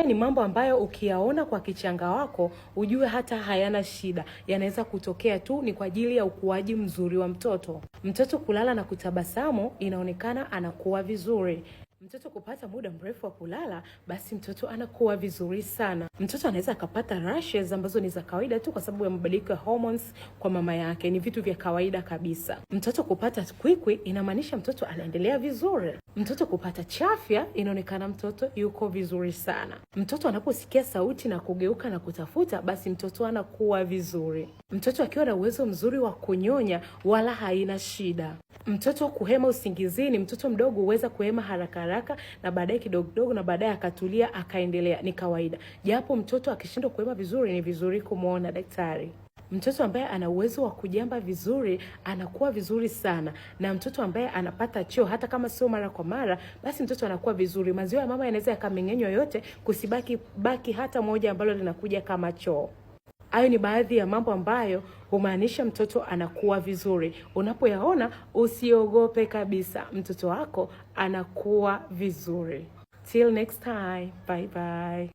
Haya ni mambo ambayo ukiyaona kwa kichanga wako ujue hata hayana shida. Yanaweza kutokea tu, ni kwa ajili ya ukuaji mzuri wa mtoto. Mtoto kulala na kutabasamu, inaonekana anakuwa vizuri. Mtoto kupata muda mrefu wa kulala, basi mtoto anakuwa vizuri sana. Mtoto anaweza akapata rashes ambazo ni za kawaida tu kwa sababu ya mabadiliko ya hormones kwa mama yake. Ni vitu vya kawaida kabisa. Mtoto kupata kwikwi inamaanisha mtoto anaendelea vizuri. Mtoto kupata chafya inaonekana mtoto yuko vizuri sana. Mtoto anaposikia sauti na kugeuka na kutafuta, basi mtoto anakuwa vizuri. Mtoto akiwa na uwezo mzuri wa kunyonya, wala haina shida. Mtoto kuhema usingizini, mtoto mdogo huweza kuhema haraka haraka na baadaye kidogo kidogo na baadaye akatulia akaendelea, ni kawaida. Japo mtoto akishindwa kuhema vizuri, ni vizuri kumuona daktari. Mtoto ambaye ana uwezo wa kujamba vizuri anakuwa vizuri sana, na mtoto ambaye anapata choo hata kama sio mara kwa mara, basi mtoto anakuwa vizuri. Maziwa ya mama yanaweza yakameng'enywa yote, kusibaki hata moja ambalo linakuja kama choo. Hayo ni baadhi ya mambo ambayo humaanisha mtoto anakuwa vizuri. Unapoyaona usiogope kabisa, mtoto wako anakuwa vizuri. Till next time, bye bye.